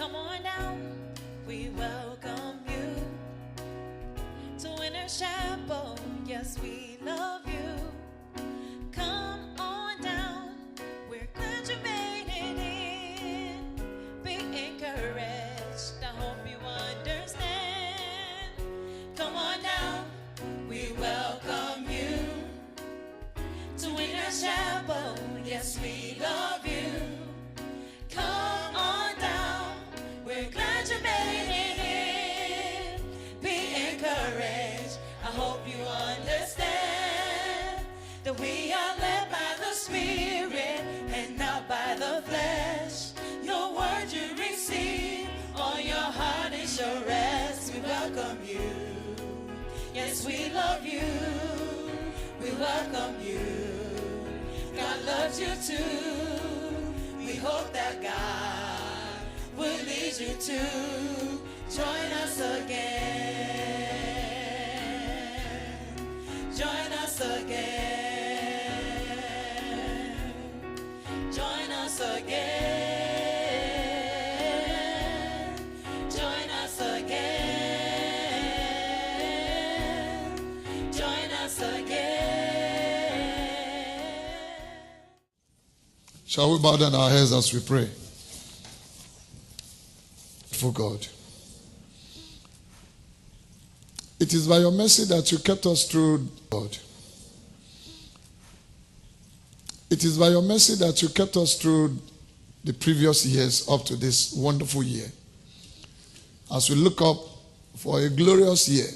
Come on down, we welcome you to Winter Chapel. Yes, we love you. Come on down, we're glad you made it in. Be encouraged, I hope you understand. Come on down, we welcome you to Winter Chapel. Yes, we love you. Come on down, we're glad you made it in. Be encouraged, I hope you understand that we are led by the Spirit and not by the flesh. Your word you receive, all your heart is your rest. We welcome you, yes we love you. We welcome you, God loves you too. We hope that God will lead you to join us again. Join us again. Join us again. Join us again. Join us again. Shall we bow down our heads as we pray? For God. It is by your mercy that you kept us through, God. It is by your mercy that you kept us through the previous years up to this wonderful year. As we look up for a glorious year,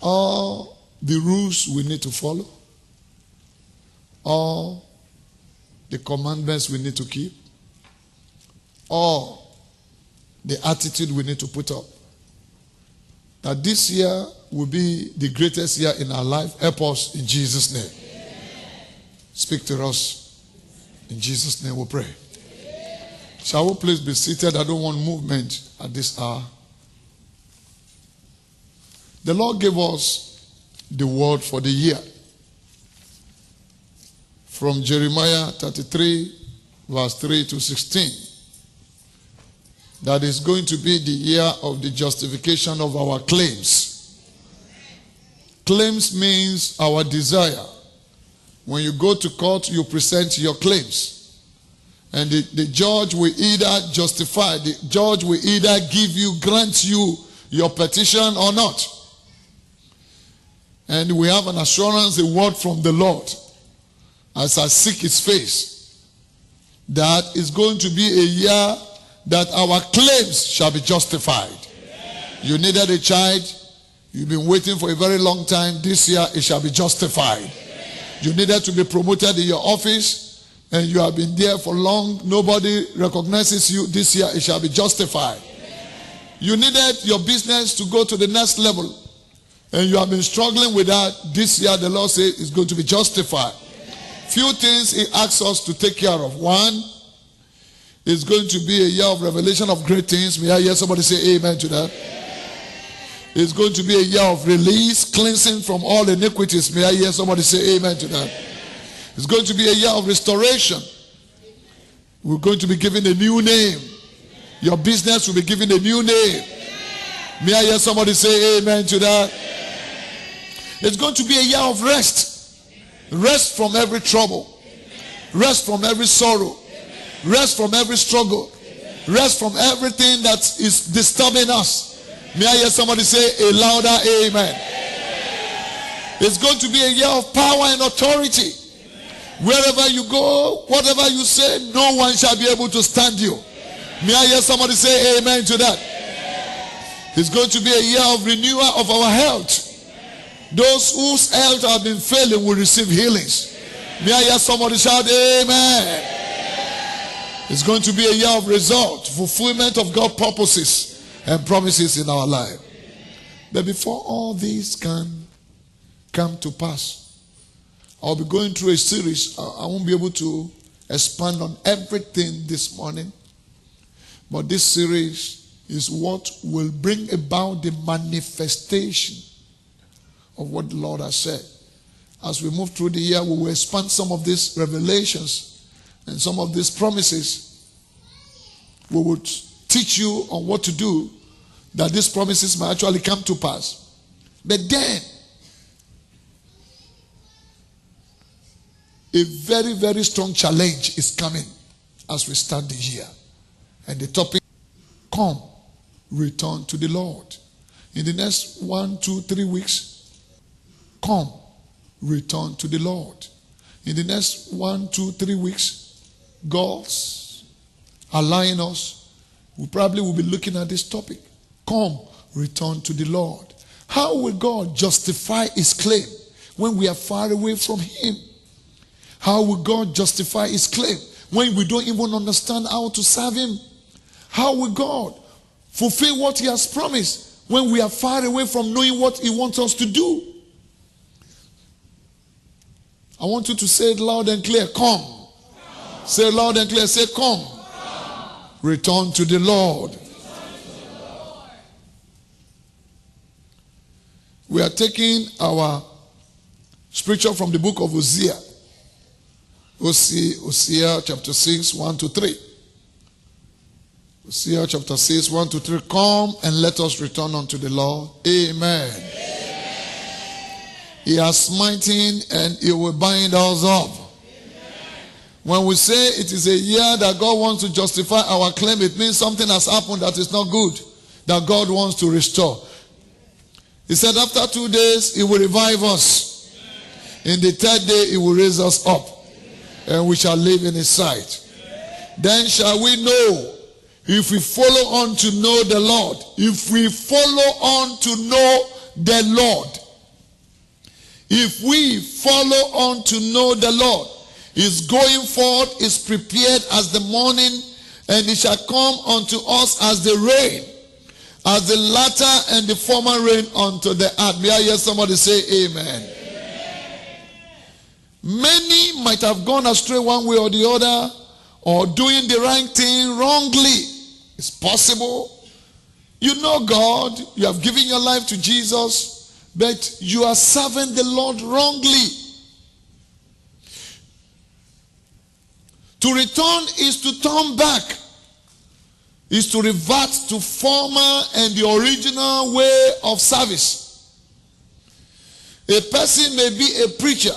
all the rules we need to follow, all the commandments we need to keep, all the attitude we need to put up. That this year will be the greatest year in our life. Help us in Jesus' name. Amen. Speak to us. In Jesus' name we pray. Amen. Shall we please be seated? I don't want movement at this hour. The Lord gave us the word for the year. From Jeremiah 33, verse 3 to 16. That is going to be the year of the justification of our claims. Claims means our desire. When you go to court, you present your claims. And the judge will either justify, the judge will either give you, grant you your petition or not. And we have an assurance, a word from the Lord, as I seek his face, that is going to be a year that our claims shall be justified. Amen. You needed a child, you've been waiting for a very long time, this year it shall be justified. Amen. You needed to be promoted in your office, and you have been there for long, nobody recognizes you, this year it shall be justified. Amen. You needed your business to go to the next level, and you have been struggling with that, this year the Lord says it's going to be justified. Few things he asks us to take care of. One, it's going to be a year of revelation of great things. May I hear somebody say amen to that? Amen. It's going to be a year of release, cleansing from all iniquities. May I hear somebody say amen to that? Amen. It's going to be a year of restoration. We're going to be given a new name. Your business will be given a new name. May I hear somebody say amen to that? It's going to be a year of rest. Rest from every trouble. Rest from every sorrow. Rest from every struggle. Rest from everything that is disturbing us. May I hear somebody say a louder amen. It's going to be a year of power and authority. Wherever you go, whatever you say, no one shall be able to stand you. May I hear somebody say amen to that? It's going to be a year of renewal of our health. Those whose health have been failing will receive healings. May I hear somebody shout amen? It's going to be a year of result, fulfillment of God's purposes and promises in our life. But before all these can come to pass, I'll be going through a series. I won't be able to expand on everything this morning. But this series is what will bring about the manifestation of what the Lord has said. As we move through the year, we will expand some of these revelations and some of these promises. We would teach you on what to do, that these promises might actually come to pass. But then, a very, very strong challenge is coming as we start the year. And the topic, come, return to the Lord. In the next 1, 2, 3 weeks, come, return to the Lord. In the next 1, 2, 3 weeks, God's allowing us, we probably will be looking at this topic. Come, return to the Lord. How will God justify his claim when we are far away from him? How will God justify his claim when we don't even understand how to serve him? How will God fulfill what he has promised when we are far away from knowing what he wants us to do? I want you to say it loud and clear. Come. Say it loud and clear. Say, come. Return to the Lord. We are taking our scripture from the book of Hosea. Hosea chapter 6, 1 to 3. Hosea chapter 6, 1 to 3. Come and let us return unto the Lord. Amen. He has smitten and he will bind us up. When we say it is a year that God wants to justify our claim, it means something has happened that is not good, that God wants to restore. He said after 2 days, he will revive us. In the third day, he will raise us up, and we shall live in his sight. Then shall we know, if we follow on to know the Lord, if we follow on to know the Lord, if we follow on to know the Lord, his going forth is prepared as the morning, and it shall come unto us as the rain, as the latter and the former rain unto the earth. May I hear somebody say amen? Amen. Many might have gone astray one way or the other, or doing the right thing wrongly. It's possible. You know God, you have given your life to Jesus, but you are serving the Lord wrongly. To return is to turn back, is to revert to former and the original way of service. A person may be a preacher,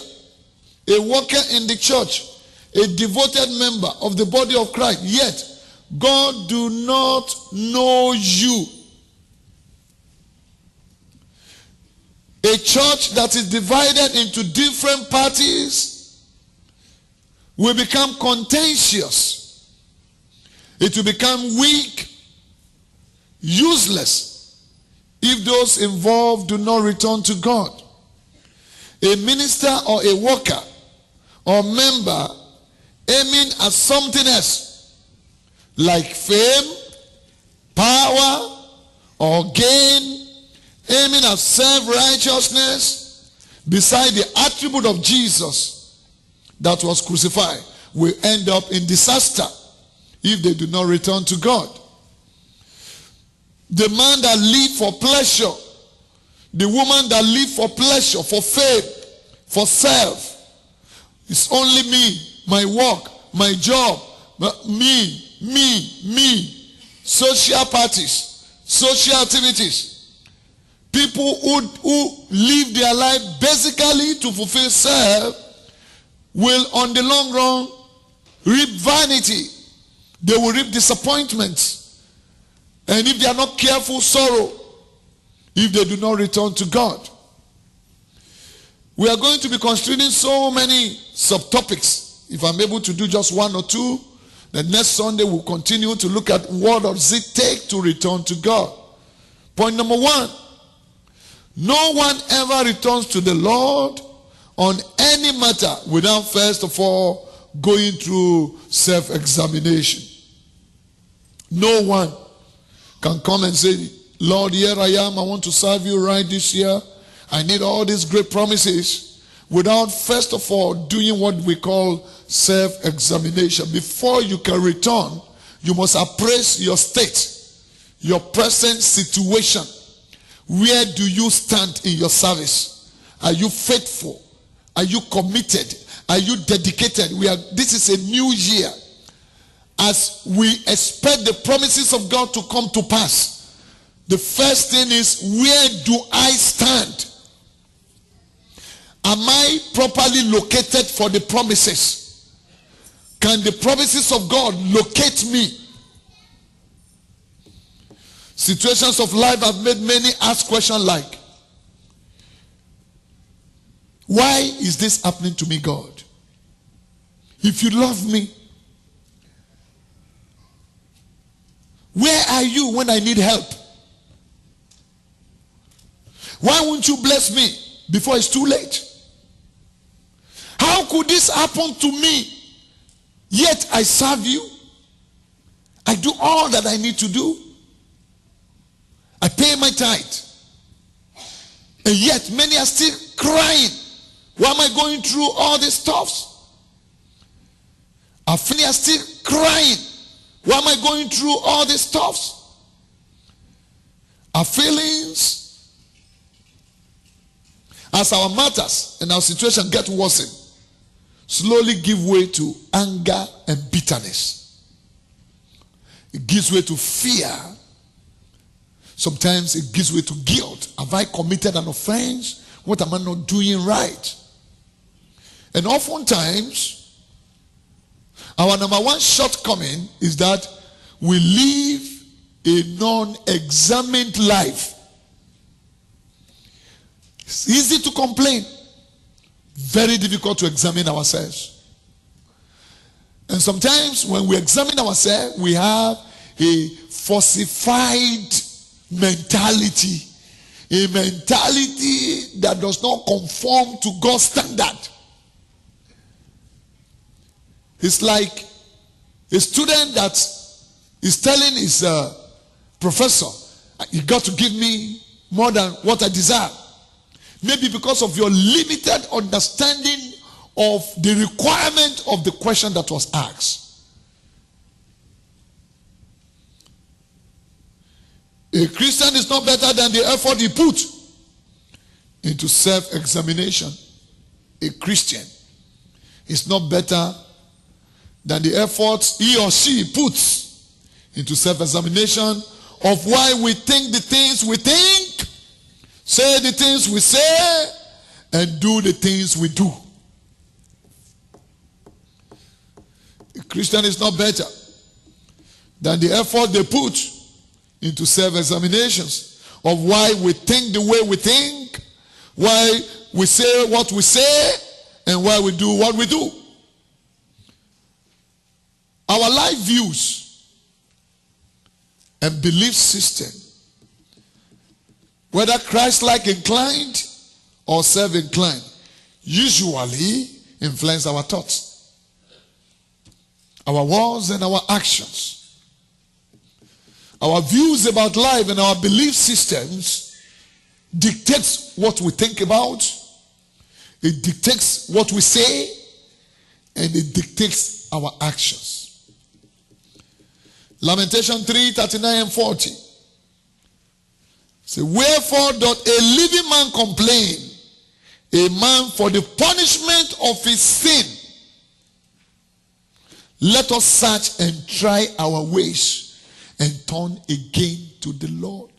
a worker in the church, a devoted member of the body of Christ, yet God do not know you. A church that is divided into different parties will become contentious. It will become weak, useless, if those involved do not return to God. A minister or a worker or member aiming at something else, like fame, power, or gain, aiming at self-righteousness, beside the attribute of Jesus that was crucified, will end up in disaster if they do not return to God. The man that lives for pleasure, the woman that lives for pleasure, for fame, for self, it's only me, my work, my job, me, social parties, social activities. People who live their life basically to fulfill self will on the long run reap vanity. They will reap disappointments. And if they are not careful, sorrow, if they do not return to God. We are going to be considering so many subtopics. If I'm able to do just one or two, the next Sunday we'll continue to look at what does it take to return to God. Point number 1, no one ever returns to the Lord on any matter without first of all going through self-examination. No one can come and say, Lord, here I am, I want to serve you right this year. I need all these great promises, without first of all doing what we call self-examination. Before you can return, you must appraise your state, your present situation. Where do you stand in your service? Are you faithful? Are you committed? Are you dedicated? This is a new year. as we expect the promises of God to come to pass, the first thing is, where do I stand? Am I properly located for the promises? Can the promises of God locate me? Situations of life have made many ask questions like, why is this happening to me, God? If you love me, where are you when I need help? Why won't you bless me before it's too late? How could this happen to me? Yet I serve you. I do all that I need to do. I pay my tithe. And yet many are still crying. Why am I going through all these stuffs? Many are still crying. Why am I going through all these stuffs? Our feelings, as our matters and our situation get worsened, slowly give way to anger and bitterness. It gives way to fear. Sometimes it gives way to guilt. Have I committed an offense? What am I not doing right? And oftentimes, our number one shortcoming is that we live a non-examined life. It's easy to complain, very difficult to examine ourselves. And sometimes when we examine ourselves, we have a falsified mentality, a mentality that does not conform to God's standard. It's like a student that is telling his professor, you got to give me more than what I desire. Maybe because of your limited understanding of the requirement of the question that was asked. A Christian is not better than the effort he put into self-examination. A Christian is not better than the efforts he or she puts into self-examination of why we think the things we think, say the things we say, and do the things we do. A Christian is not better than the effort they put into self-examinations of why we think the way we think, why we say what we say, and why we do what we do. Our life views and belief system, whether Christ-like inclined or self-inclined, usually influence our thoughts, our words, and our actions. Our views about life and our belief systems dictates what we think about, it dictates what we say, and it dictates our actions. Lamentation 3:39 and 40. Say, wherefore doth a living man complain, a man for the punishment of his sin? Let us search and try our ways and turn again to the Lord.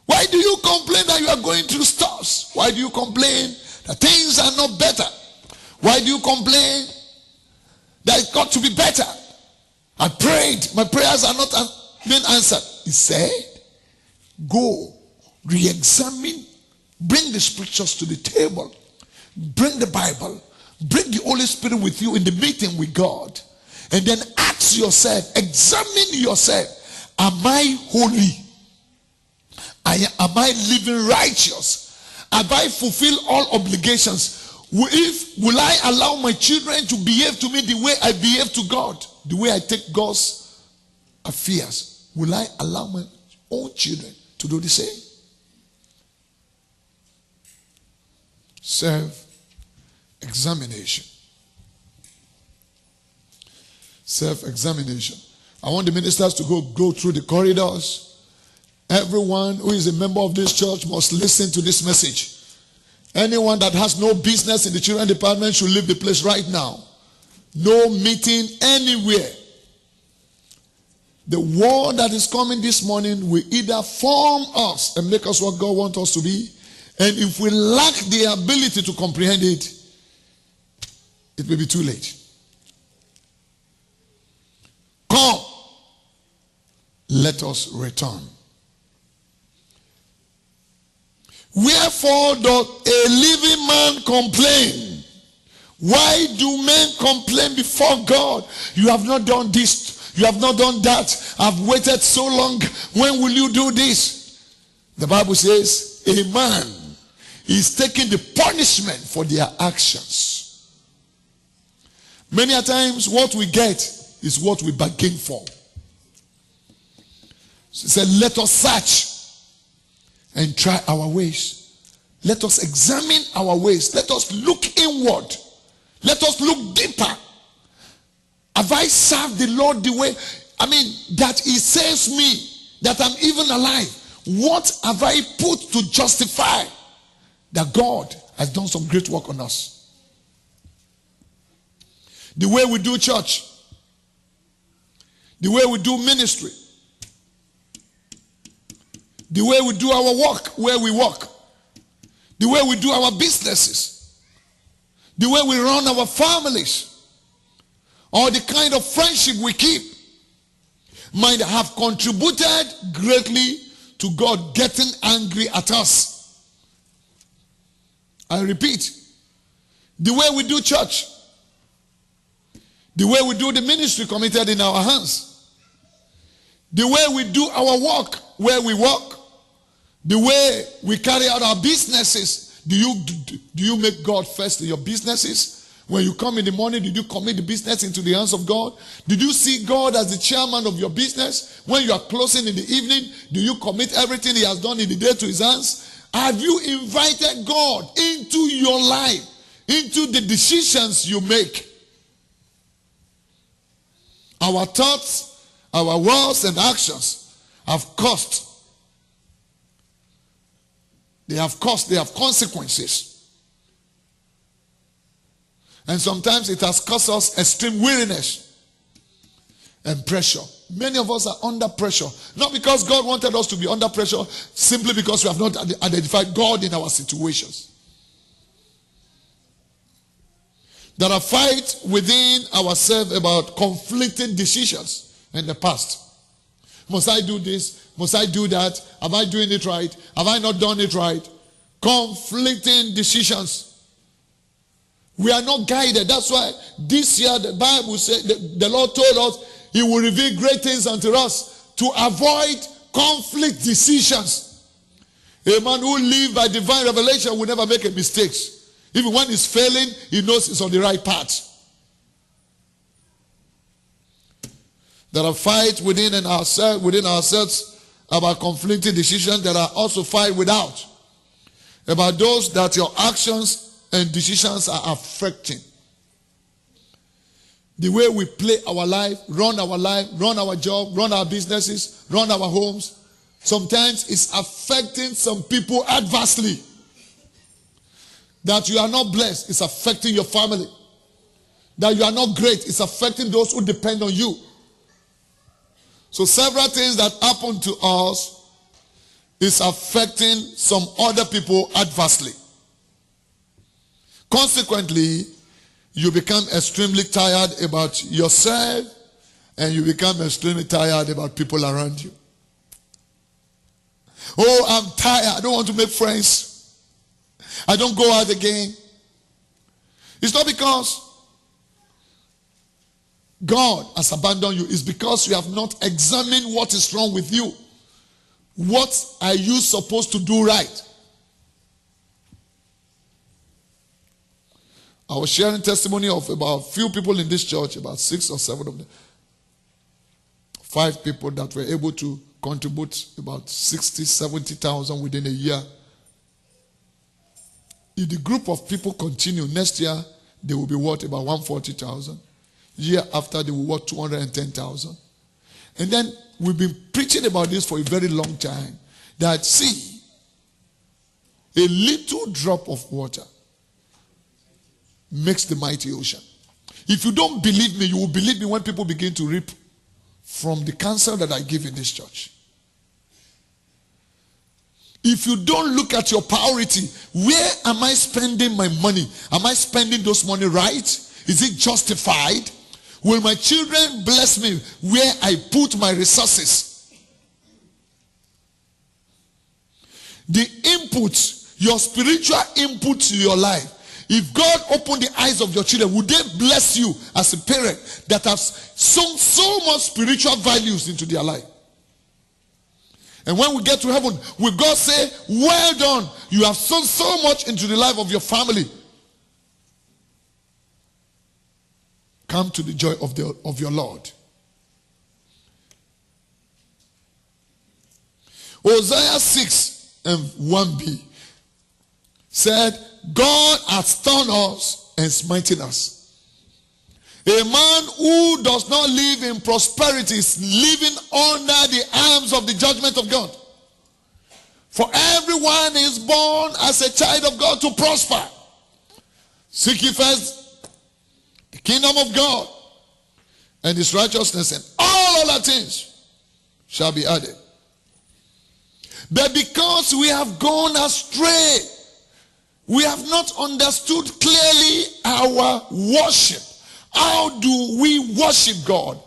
Why do you complain that you are going through stuff? Why do you complain that things are not better? Why do you complain that it's got to be better? I prayed, my prayers are not being answered. He said, go, re-examine, bring the scriptures to the table, bring the Bible, bring the Holy Spirit with you in the meeting with God, and then ask yourself, examine yourself. Am I holy? Am I living righteous? Have I fulfilled all obligations? Will I allow my children to behave to me the way I behave to God? The way I take God's affairs? Will I allow my own children to do the same? Self-examination. Self-examination. I want the ministers to go through the corridors. Everyone who is a member of this church must listen to this message. Anyone that has no business in the children department should leave the place right now. No meeting anywhere. The word that is coming this morning will either form us and make us what God wants us to be. And if we lack the ability to comprehend it, it may be too late. Come, let us return. Wherefore doth a living man complain? Why do men complain before God? You have not done this. You have not done that. I've waited so long. When will you do this? The Bible says a man is taking the punishment for their actions. Many a times what we get is what we bargain for. So he said, let us search and try our ways. Let us examine our ways. Let us look inward. Let us look deeper. Have I served the Lord the way, that He saves me, that I'm even alive? What have I put to justify that God has done some great work on us? The way we do church, the way we do ministry, the way we do our work where we work, the way we do our businesses, the way we run our families, or the kind of friendship we keep might have contributed greatly to God getting angry at us. I repeat, the way we do church, the way we do the ministry committed in our hands, the way we do our work where we work, the way we carry out our businesses. Do you make God first in your businesses? When you come in the morning, did you commit the business into the hands of God? Did you see God as the chairman of your business? When you are closing in the evening, do you commit everything He has done in the day to His hands? Have you invited God into your life, into the decisions you make? Our thoughts, our words and actions have cost. They have consequences. And sometimes it has caused us extreme weariness and pressure. Many of us are under pressure. Not because God wanted us to be under pressure, simply because we have not identified God in our situations. There are fights within ourselves about conflicting decisions in the past. Must I do this? Must I do that? Am I doing it right? Have I not done it right? Conflicting decisions. We are not guided. That's why this year the Bible said, the Lord told us He will reveal great things unto us to avoid conflict decisions. A man who lives by divine revelation will never make a mistake. Even when he's failing, he knows he's on the right path. There are fights within ourselves about conflicting decisions. There are also fights without, about those that your actions and decisions are affecting. The way we play our life, run our job, run our businesses, run our homes, sometimes it's affecting some people adversely. That you are not blessed, it's affecting your family. That you are not great, it's affecting those who depend on you. So several things that happen to us is affecting some other people adversely. Consequently, you become extremely tired about yourself and you become extremely tired about people around you. Oh, I'm tired. I don't want to make friends. I don't go out again. It's not because God has abandoned you. It's because you have not examined what is wrong with you. What are you supposed to do right? I was sharing testimony of about few people in this church, about 6 or 7 of them. 5 people that were able to contribute about 60, 70,000 within a year. If the group of people continue, next year they will be worth about 140,000. Year after they will worth 210,000. And then we've been preaching about this for a very long time. That see, a little drop of water makes the mighty ocean. If you don't believe me, you will believe me when people begin to reap from the counsel that I give in this church. If you don't look at your priority, where am I spending my money? Am I spending those money right? Is it justified? Will my children bless me where I put my resources? The input, your spiritual input to your life. If God opened the eyes of your children, would they bless you as a parent that has sown so much spiritual values into their life? And when we get to heaven, will God say, well done, you have sown so much into the life of your family. Come to the joy of your Lord. Hosea 6 and 1b said, God hath torn us and smitten us. A man who does not live in prosperity is living under the arms of the judgment of God. For everyone is born as a child of God to prosper. Seek ye first the kingdom of God and his righteousness, and all other things shall be added. But because we have gone astray, we have not understood clearly our worship. How do we worship God?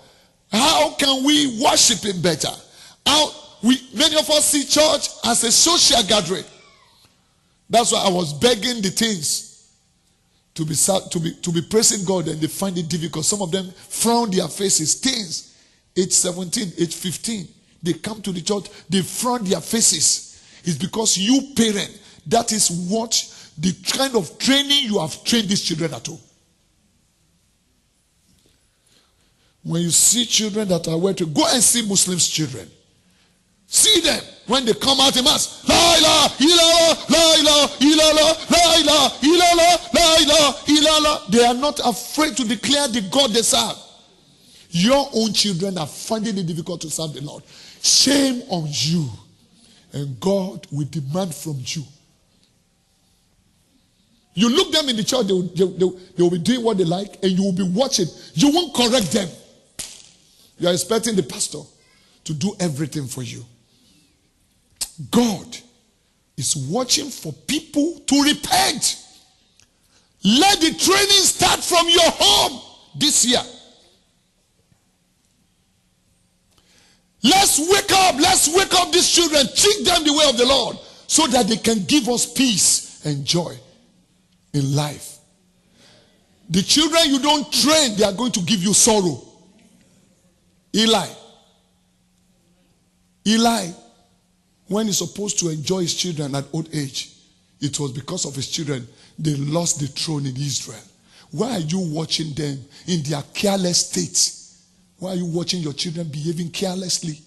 How can we worship him better? Many of us see church as a social gathering. That's why I was begging the teens to be praising God, and they find it difficult. Some of them frown their faces. Teens, age 17, age 15, they come to the church, they frown their faces. It's because you parent, that is what the kind of training you have trained these children at home. When you see children that are well to go and see Muslims children, see them when they come out in mass. La ilaha illallah, la ilaha illallah, la ilaha illallah, la ilaha illallah. They are not afraid to declare the God they serve. Your own children are finding it difficult to serve the Lord. Shame on you. And God will demand from you. You look them in the church, they will be doing what they like, and you will be watching. You won't correct them. You are expecting the pastor to do everything for you. God is watching for people to repent. Let the training start from your home this year. Let's wake up these children, teach them the way of the Lord, so that they can give us peace and joy in life. The children you don't train, they are going to give you sorrow. Eli, when he's supposed to enjoy his children at old age, it was because of his children they lost the throne in Israel. Why are you watching them in their careless state? Why are you watching your children behaving carelessly?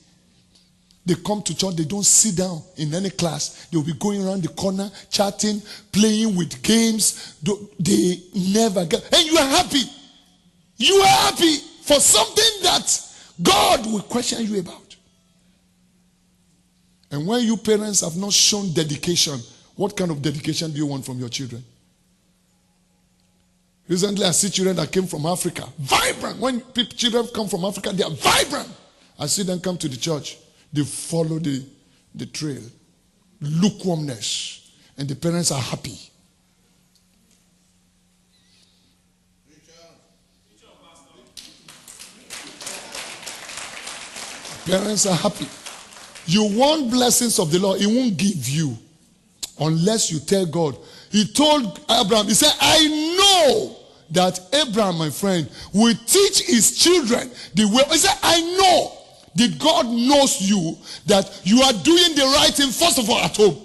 They come to church, they don't sit down in any class. They'll be going around the corner, chatting, playing with games. They never get. And you are happy. You are happy for something that God will question you about. And when you parents have not shown dedication, what kind of dedication do you want from your children? Recently, I see children that came from Africa, vibrant. When children come from Africa, they are vibrant. I see them come to the church. They follow the trail. Lukewarmness. And the parents are happy. Parents are happy. You want blessings of the Lord, he won't give you unless you tell God. He told Abraham, he said, I know that Abraham, my friend, will teach his children the way. He said, I know that God knows you, that you are doing the right thing, first of all, at home.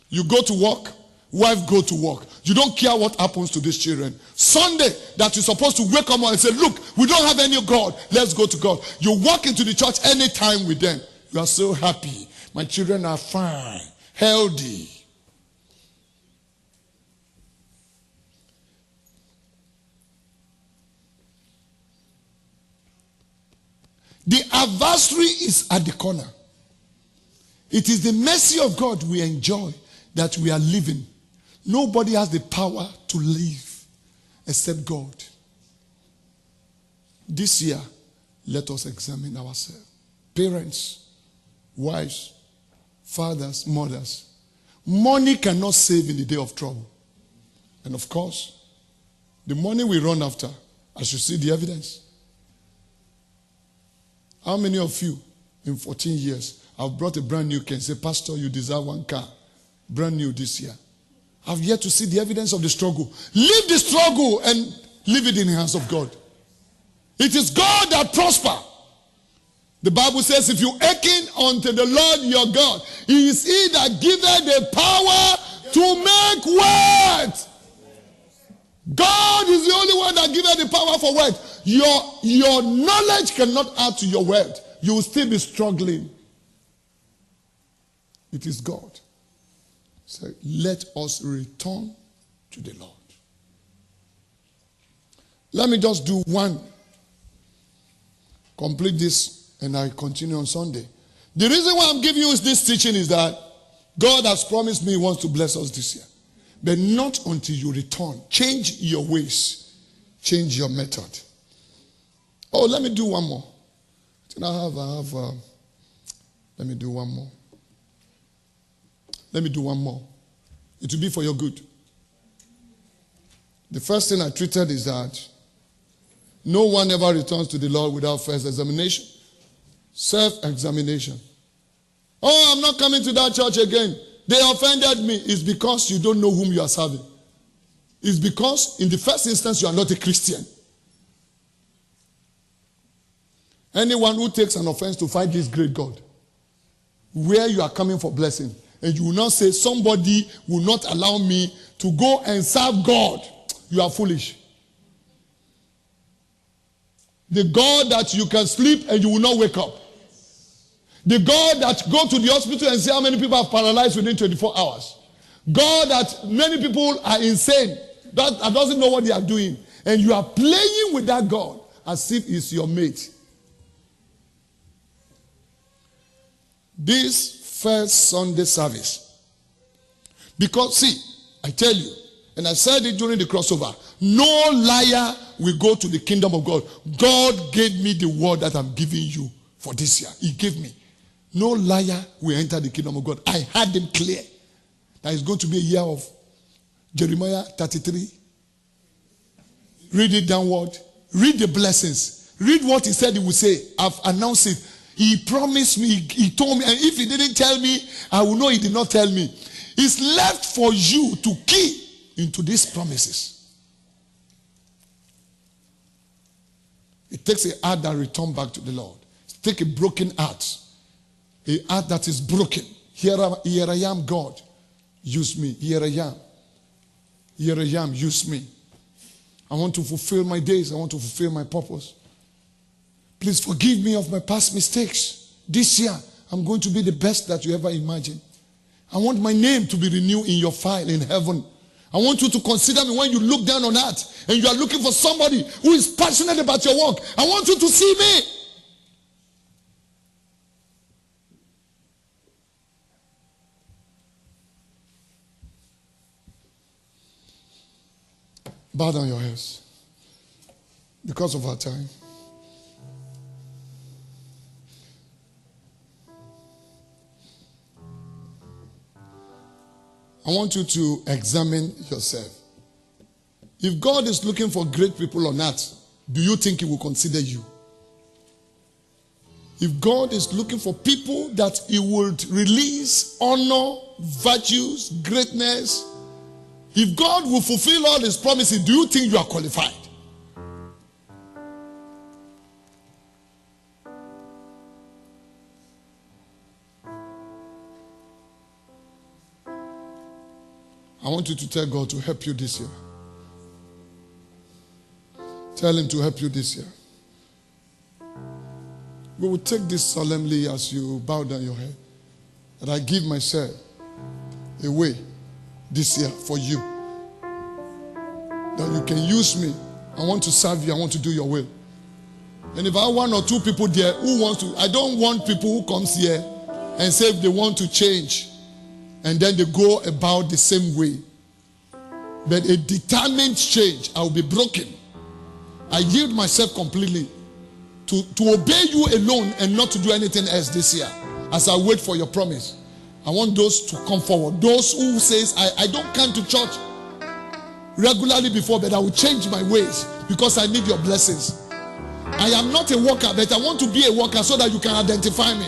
You go to work, wife go to work. You don't care what happens to these children. Sunday, that you're supposed to wake up and say, look, we don't have any God. Let's go to God. You walk into the church anytime with them. You are so happy. My children are fine, healthy. The adversary is at the corner. It is the mercy of God we enjoy that we are living. Nobody has the power to live except God. This year, let us examine ourselves. Parents, wives, fathers, mothers. Money cannot save in the day of trouble. And of course, the money we run after, I should see the evidence. How many of you in 14 years have brought a brand new car and say, Pastor, you deserve one car, brand new this year? I've yet to see the evidence of the struggle. Leave the struggle and leave it in the hands of God. It is God that prosper. The Bible says, if you hearken unto the Lord your God, he is he that giveth the power to make wealth. God is the only one that giveth the power for wealth. Your knowledge cannot add to your wealth. You will still be struggling. It is God. So let us return to the Lord. Let me just do one. Complete this and I continue on Sunday. The reason why I'm giving you this teaching is that God has promised me he wants to bless us this year. But not until you return. Change your ways. Change your method. Oh, let me do one more. Let me do one more. Let me do one more. It will be for your good. The first thing I treated is that no one ever returns to the Lord without first examination. Self-examination. Oh, I'm not coming to that church again. They offended me. It's because you don't know whom you are serving. It's because in the first instance you are not a Christian. Anyone who takes an offense to fight this great God, where you are coming for blessing, and you will not say, somebody will not allow me to go and serve God, you are foolish. The God that you can sleep and you will not wake up. The God that go to the hospital and see how many people are paralyzed within 24 hours. God that many people are insane, that doesn't know what they are doing. And you are playing with that God as if he's your mate. This first Sunday service. Because see, I tell you, and I said it during the crossover, no liar will go to the kingdom of God. God gave me the word that I'm giving you for this year. He gave me. No liar will enter the kingdom of God. I had them clear that it's going to be a year of Jeremiah 33. Read it downward. Read the blessings. Read what he said he would say. I've announced it. He promised me. He told me. And if he didn't tell me, I will know he did not tell me. It's left for you to key into these promises. It takes a heart that returns back to the Lord. Take a broken heart. A heart that is broken. Here I am, God. Use me. Here I am. Here I am. Use me. I want to fulfill my days. I want to fulfill my purpose. Please forgive me of my past mistakes. This year, I'm going to be the best that you ever imagined. I want my name to be renewed in your file in heaven. I want you to consider me when you look down on earth and you are looking for somebody who is passionate about your work. I want you to see me. Bow down your heads. Because of our time. I want you to examine yourself. If God is looking for great people on earth, do you think he will consider you? If God is looking for people that he would release honor, virtues, greatness, if God will fulfill all his promises, do you think you are qualified? I want you to tell God to help you this year. Tell him to help you this year. We will take this solemnly as you bow down your head. That I give myself away this year for you. That you can use me. I want to serve you. I want to do your will. And if I have one or two people there who wants to, I don't want people who comes here and say if they want to change and then they go about the same way. But a determined change, I will be broken. I yield myself completely. to obey you alone and not to do anything else this year. As I wait for your promise, I want those to come forward. Those who says, I don't come to church regularly before, but I will change my ways because I need your blessings. I am not a worker, but I want to be a worker so that you can identify me.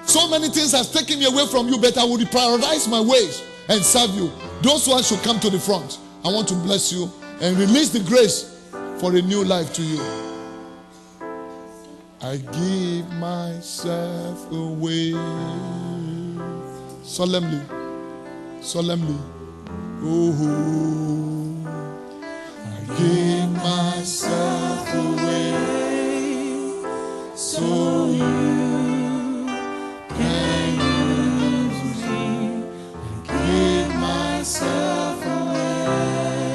So many things have taken me away from you, but I will prioritize my ways and serve you. Those ones should come to the front. I want to bless you and release the grace for a new life to you. I give myself away. Solemnly. Solemnly. Oh, I give myself away so you can use me. I give myself away.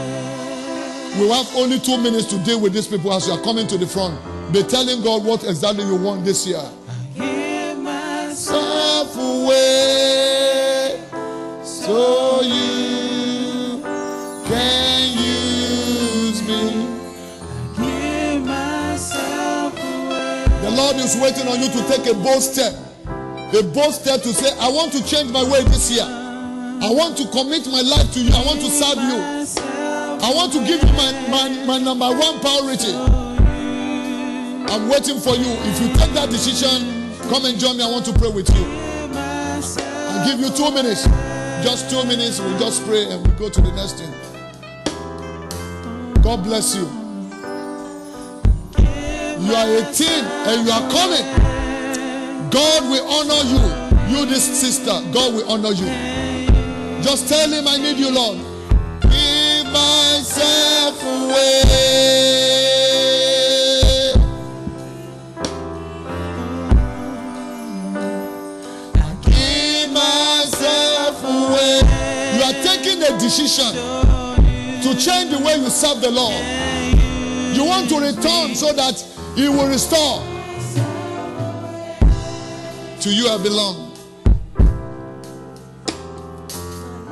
We have only 2 minutes to deal with these people as you are coming to the front. Be telling God what exactly you want this year. I give myself away so you can use me. I give myself away. The Lord is waiting on you to take a bold step. A bold step to say, I want to change my way this year. I want to commit my life to you. I want to serve you. I want to give you my number one priority. I'm waiting for you. If you take that decision, come and join me. I want to pray with you. I'll give you 2 minutes. Just 2 minutes. We'll just pray and we'll go to the next thing. God bless you. You are 18 and you are coming. God will honor you. You, this sister, God will honor you. Just tell him, I need you, Lord. Give myself away. A decision to change the way you serve the Lord. You want to return so that he will restore. To you I belong.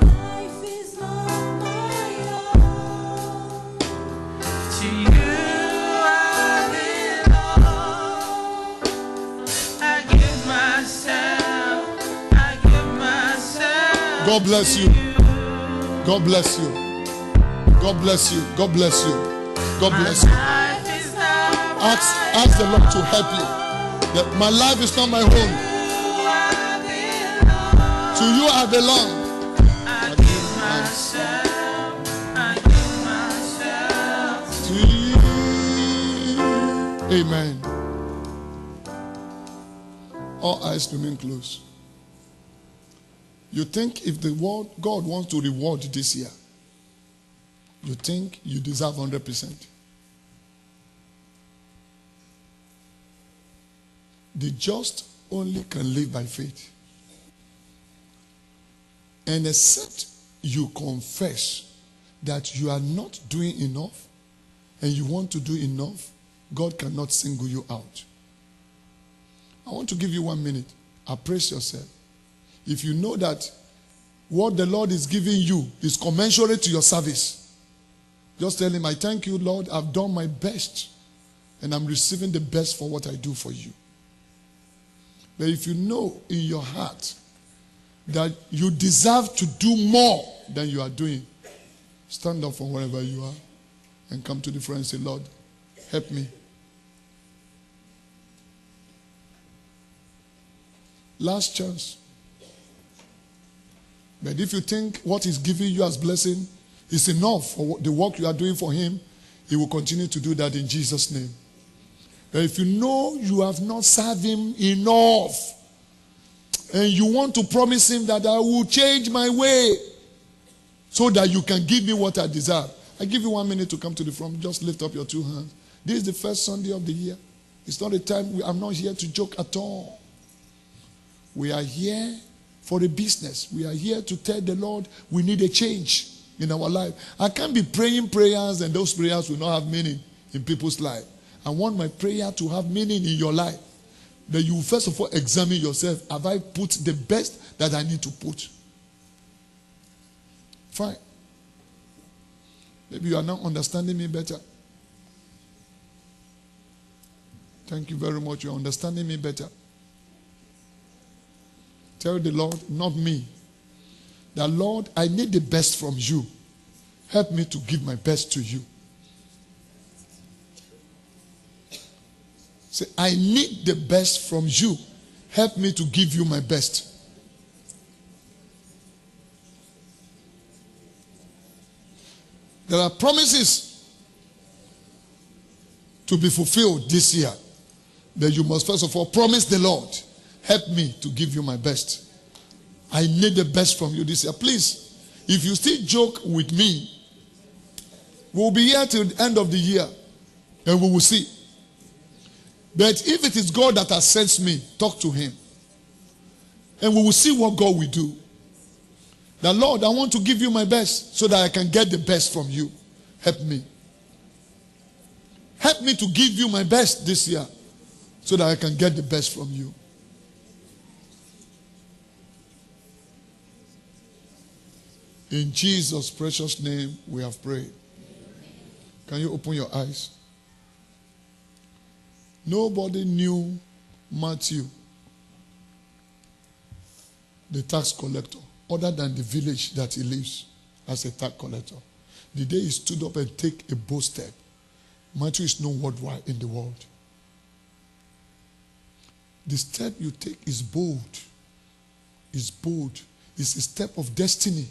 Life is not my own. To you I belong. I give myself. God bless you. God bless you. God bless you. God bless you. God bless you. Ask the Lord to help you. That my life is not my own. To you I belong. I give myself to you. Amen. All eyes remain closed. You think if the world, God wants to reward this year, you think you deserve 100%. The just only can live by faith. And except you confess that you are not doing enough and you want to do enough, God cannot single you out. I want to give you 1 minute. Appraise yourself. If you know that what the Lord is giving you is commensurate to your service, just tell him, I thank you, Lord. I've done my best and I'm receiving the best for what I do for you. But if you know in your heart that you deserve to do more than you are doing, stand up from wherever you are and come to the front and say, Lord, help me. Last chance. But if you think what he's giving you as blessing is enough for the work you are doing for him, he will continue to do that in Jesus' name. But if you know you have not served him enough and you want to promise him that I will change my way so that you can give me what I deserve, I give you 1 minute to come to the front. Just lift up your 2 hands. This is the first Sunday of the year. It's not a time, I'm not here to joke at all. We are here for a business. We are here to tell the Lord we need a change in our life. I can't be praying prayers and those prayers will not have meaning in people's life. I want my prayer to have meaning in your life. That you first of all examine yourself. Have I put the best that I need to put? Fine. Maybe you are now understanding me better. Thank you very much. You're understanding me better. Tell the Lord, not me. The Lord, I need the best from you. Help me to give my best to you. Say, I need the best from you. Help me to give you my best. There are promises to be fulfilled this year. But you must first of all promise the Lord, help me to give you my best. I need the best from you this year. Please, if you still joke with me, we'll be here till the end of the year and we will see. But if it is God that has sent me, talk to him. And we will see what God will do. The Lord, I want to give you my best so that I can get the best from you. Help me. Help me to give you my best this year so that I can get the best from you. In Jesus' precious name, we have prayed. Can you open your eyes? Nobody knew Matthew, the tax collector, other than the village that he lives as a tax collector. The day he stood up and take a bold step, Matthew is known worldwide in the world. The step you take is bold. It's bold. It's a step of destiny.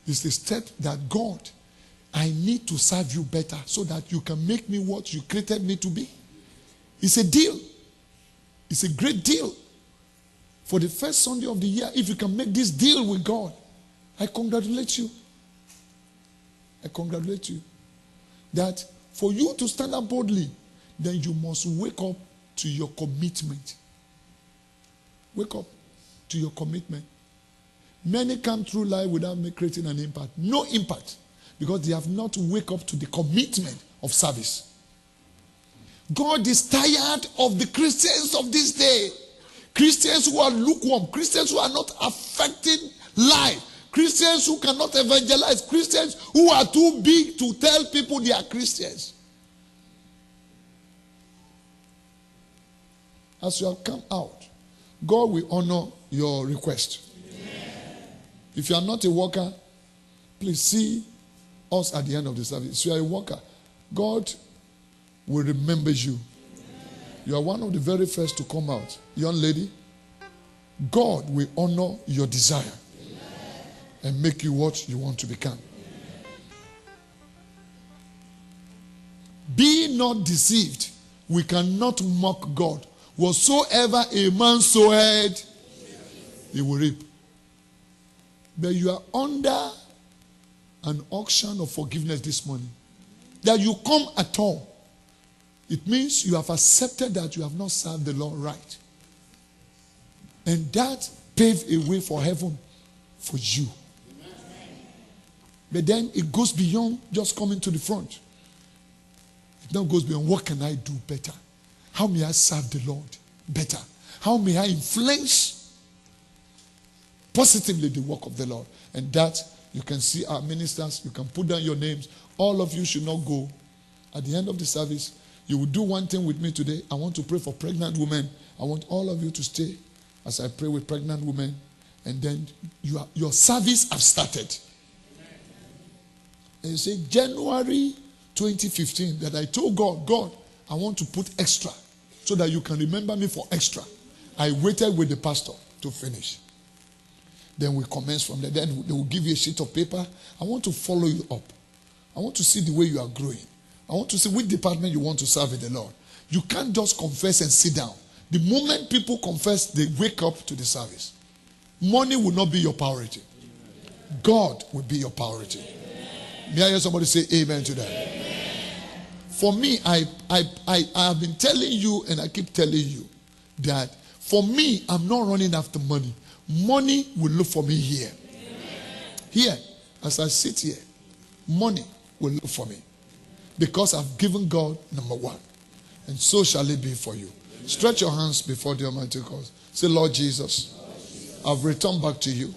It's a step that God, I need to serve you better so that you can make me what you created me to be. It's a deal. It's a great deal. For the first Sunday of the year, if you can make this deal with God, I congratulate you. I congratulate you. That for you to stand up boldly, then you must wake up to your commitment. Wake up to your commitment. Many come through life without creating an impact. No impact. Because they have not wake up to the commitment of service. God is tired of the Christians of this day. Christians who are lukewarm. Christians who are not affecting life. Christians who cannot evangelize. Christians who are too big to tell people they are Christians. As you have come out, God will honor your request. If you are not a worker, please see us at the end of the service. If you are a worker, God will remember you. You are one of the very first to come out. Young lady, God will honor your desire and make you what you want to become. Be not deceived. We cannot mock God. Whatsoever a man sowed, he will reap. But you are under an auction of forgiveness this morning. That you come at all. It means you have accepted that you have not served the Lord right. And that paved a way for heaven for you. But then it goes beyond just coming to the front. It now goes beyond, what can I do better? How may I serve the Lord better? How may I influence positively the work of the Lord? And that, you can see our ministers, you can put down your names. All of you should not go. At the end of the service, you will do one thing with me today. I want to pray for pregnant women. I want all of you to stay as I pray with pregnant women. And then your service have started. And you say, January 2015, that I told God, I want to put extra so that you can remember me for extra. I waited with the pastor to finish. Then we commence from there. Then they will give you a sheet of paper. I want to follow you up. I want to see the way you are growing. I want to see which department you want to serve in the Lord. You can't just confess and sit down. The moment people confess, they wake up to the service. Money will not be your priority. God will be your priority. May I hear somebody say amen to that? Amen. For me, I have been telling you and I keep telling you that for me, I'm not running after money. Money will look for me here. Amen. Here, as I sit here, money will look for me. Because I've given God number one. And so shall it be for you. Amen. Stretch your hands before the Almighty God. Say, Lord Jesus, I've returned back to you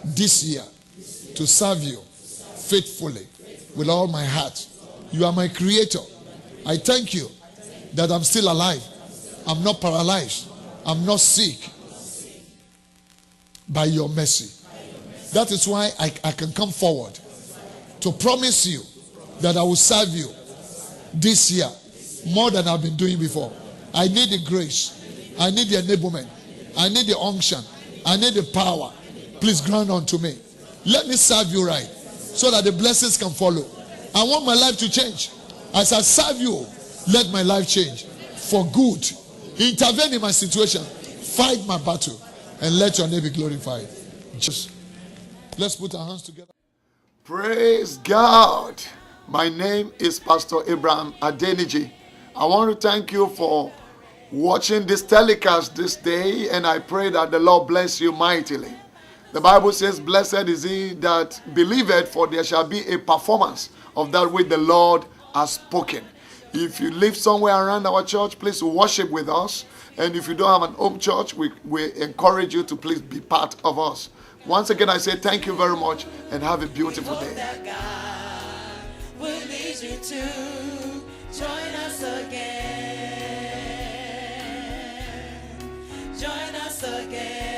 this year to serve you faithfully with all my heart. You are my creator. I thank you that I'm still alive. I'm not paralyzed. I'm not sick. By your mercy. That is why I can come forward to promise you that I will serve you this year more than I've been doing before. I need the grace. I need the enablement. I need the unction. I need the power. Please grant unto me. Let me serve you right so that the blessings can follow. I want my life to change. As I serve you, let my life change for good. Intervene in my situation. Fight my battle. And let your name be glorified. Just let's put our hands together. Praise God. My name is Pastor Abraham Adeniji. I want to thank you for watching this telecast this day, and I pray that the Lord bless you mightily. The Bible says, blessed is he that believeth, for there shall be a performance of that which the Lord has spoken. If you live somewhere around our church, please worship with us. And if you don't have an home church, we encourage you to please be part of us. Once again, I say thank you very much and have a beautiful day. That God will lead you to join us again. Join us again.